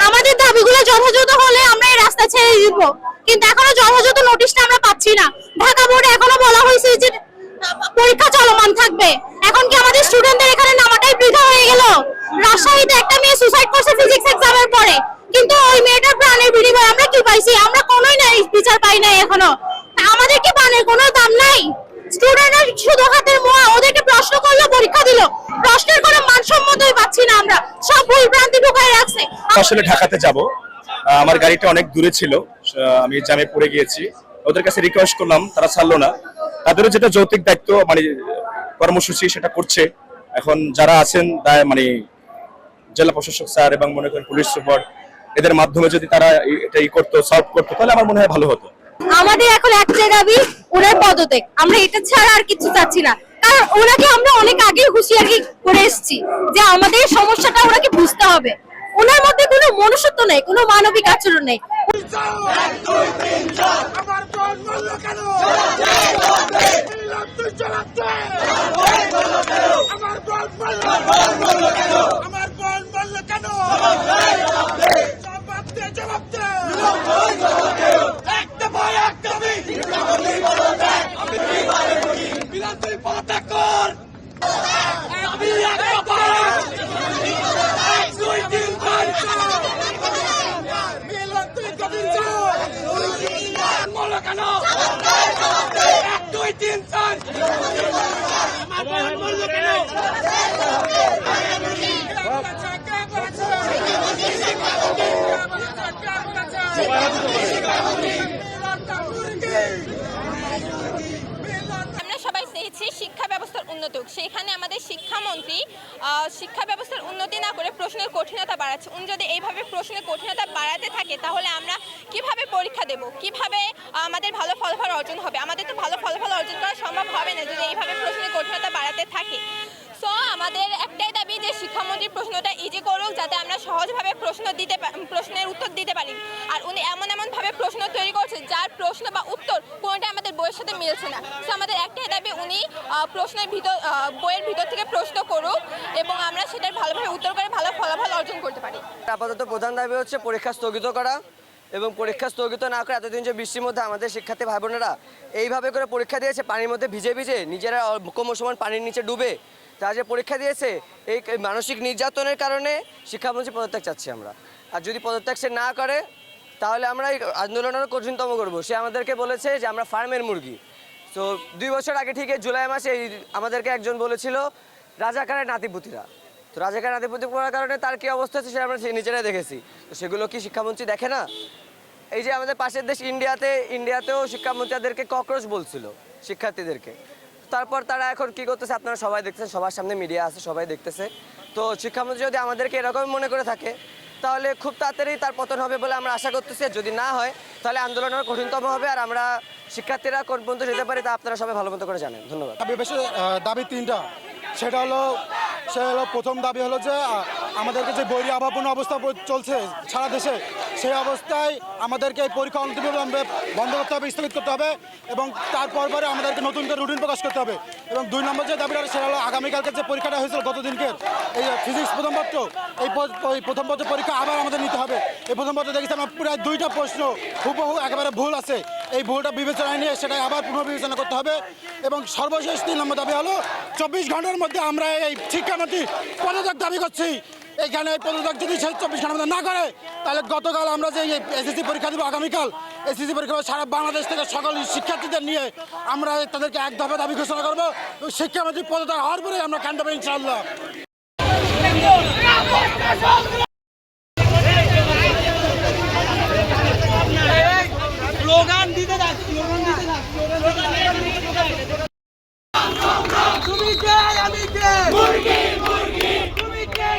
আমাদের দাবিগুলো যথাযথ হলে আমরা এই রাস্তা ছেড়ে দিব, কিন্তু এখনো যথাযথ নোটিশটা আমরা পাচ্ছি না। ঢাকা বোর্ডে এখনো বলা হয়েছে যে পরীক্ষা চলমান থাকবে। এখন কি আমাদের স্টুডেন্টদের এখানে নামাটাই বৃথা হয়ে গেল? রাজশাহীতে একটা মেয়ে সুসাইড করছে ফিজিক্স এক্সামের পরে, কিন্তু ওই মেয়েটার প্রাণের বিনিময়ে আমরা কি পাইছি? আমরা কোনোই নাই বিচার পাই নাই এখনো। আমাদের কি প্রাণের কোনো দাম নাই? স্টুডেন্টরা শুধু হাতের মোয়া, ওদেরকে প্রশ্ন করলো, পরীক্ষা দিল, প্রশ্নের কোনো মানসম্মতই পাচ্ছি না আমরা, সব ভুল ভ্রান্তি ঢুকায় রাখছে। আসলে ঢাকাতে যাব, আমার গাড়িটা অনেক দূরে ছিল, আমি জ্যামে পড়ে গিয়েছি। ওদের কাছে রিকোয়েস্ট করলাম, তারা ছাড়লো না। তাদেরও যেটা যৌক্তিক দায়িত্ব মানে কর্মসূচি সেটা করছে। এখন যারা আছেন মানে জেলা প্রশাসক স্যার এবং মনে করেন পুলিশ সুপার, এদের মাধ্যমে যদি তারা এটা করতো, সলভ করতো, তাহলে আমার মনে হয় ভালো হতো। আমাদের এখন একটাই দাবি, ওনার পদত্যাগ। আমরা এটা ছাড়া আর কিছু চাচ্ছি না, কারণ ওনাকে আমরা অনেক আগে হুঁশিয়ারি করে এসেছি যে আমাদের সমস্যাটা ওনাকে বুঝতে হবে। ওনার মধ্যে কোনো মনুষ্যত্ব নেই, কোনো মানবিক আচরণ নেই। শিক্ষা ব্যবস্থার উন্নতি হোক, সেখানে আমাদের শিক্ষামন্ত্রী শিক্ষা ব্যবস্থার উন্নতি না করে প্রশ্নের কঠিনতা বাড়াচ্ছে। উনি যদি এইভাবে প্রশ্নের কঠিনতা বাড়াতে থাকে তাহলে আমরা কিভাবে পরীক্ষা দেব, কিভাবে আমাদের ভালো ফলাফল অর্জন হবে? আমাদের তো ভালো ফলাফল অর্জন করা সম্ভব হবে না যদি এইভাবে প্রশ্নের কঠিনতা বাড়াতে থাকে। সো আমাদের একটাই দাবি যে শিক্ষামন্ত্রী প্রশ্নটা ইজি করুক, যাতে আমরা সহজভাবে প্রশ্নের উত্তর দিতে পারি। আর উনি এমনভাবে প্রশ্ন তৈরি করছে যার প্রশ্ন বা উত্তর কোনোটা আমাদের বইয়ের সাথে মিলছে না। সো আমাদের একটাই দাবি, উনি বইয়ের ভিতর থেকে প্রশ্ন করুক এবং আমরা সেটার ভালোভাবে উত্তর করে ভালো ফলাফল অর্জন করতে পারি। আপাতত প্রধান দাবি হচ্ছে পরীক্ষা স্থগিত করা, এবং পরীক্ষা স্থগিত না করে এতদিন যে বৃষ্টির মধ্যে আমাদের শিক্ষার্থী ভাই বোনেরা এইভাবে করে পরীক্ষা দিয়েছে, পানির মধ্যে ভিজে ভিজে, নিজেরা সমান পানির নিচে ডুবে তারা যে পরীক্ষা দিয়েছে, এই মানসিক নির্যাতনের কারণে শিক্ষামন্ত্রী পদত্যাগ চাচ্ছি আমরা। আর যদি পদত্যাগ সে না করে তাহলে আমরা এই আন্দোলনের কঠিনতম করবো। সে আমাদেরকে বলেছে যে আমরা ফার্মের মুরগি। তো 2 বছর আগে ঠিক জুলাই মাসে আমাদেরকে একজন বলেছিল রাজাকারের নাতিপুতিরা। তো রাজাকারের নাতিপুতি পড়ার কারণে তার কী অবস্থা হচ্ছে সেটা আমরা নিজেরাই দেখেছি। তো সেগুলো কি শিক্ষামন্ত্রী দেখে না? এই যে আমাদের পাশের দেশ ইন্ডিয়াতেও শিক্ষামন্ত্রীদেরকে ককরোচ বলছিল শিক্ষার্থীদেরকে। তারপর তারা এখন কি করতেছে আপনারা সবাই দেখতেছেন, সবার সামনে মিডিয়া আছে, সবাই দেখতেছে। তো শিক্ষামন্ত্রী যদি আমাদেরকে এরকম মনে করে থাকে তাহলে খুব তাড়াতাড়ি তার পতন হবে বলে আমরা আশা করতেছি। যদি না হয় তাহলে আন্দোলনের কঠিনতম হবে, আর আমরা শিক্ষার্থীরা কোন পর্যন্ত যেতে পারি তা আপনারা সবাই ভালো মতো করে জানেন। ধন্যবাদ। দাবি 3টা। সেটা হলো প্রথম দাবি হলো যে আমাদেরকে যে বৈরী অভাবপূর্ণ অবস্থা চলছে সারা দেশে, সেই অবস্থায় আমাদেরকে এই পরীক্ষা অনতিবিলম্বে বন্ধ করতে হবে, স্থগিত করতে হবে, এবং তারপরে আমাদেরকে নতুন করে রুটিন প্রকাশ করতে হবে। এবং 2 নম্বর যে দাবিটা সেটা হলো আগামীকালকে যে পরীক্ষাটা হয়েছিল গতদিনকে, এই ফিজিক্স প্রথম পত্র, এই প্রথম পত্র পরীক্ষা আবার আমাদের নিতে হবে। এই প্রথম পত্র দেখেছি আমরা প্রায় 2টা প্রশ্ন হুবহু একেবারে ভুল আছে। এই ভুলটা বিবেচনায় নিয়ে সেটাই আবার পুনর্বিবেচনা করতে হবে। এবং সর্বশেষ 3 নম্বর দাবি হলো 24 ঘন্টার মধ্যে আমরা এই শিক্ষামন্ত্রী পদত্যাগ দাবি করছি। এইখানে এই পদত্যাগ যদি সেই 24 ঘন্টার মধ্যে না করে তাহলে গতকাল আমরা যে এসএসসি পরীক্ষা দেবো, আগামীকাল এসএসসি পরীক্ষা সারা বাংলাদেশ থেকে সকল শিক্ষার্থীদের নিয়ে আমরা তাদেরকে এক দফা দাবি ঘোষণা করবো। শিক্ষামন্ত্রী পদত্যাগ হওয়ার পরে আমরা ক্যান্ট দেবো ইনশাআল্লাহ। স্লোগান দিতে তুমি কে, আমি কে, মুরগি মুরগি, তুমি কে,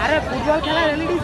আরে ফুটবল খেলার এলইডি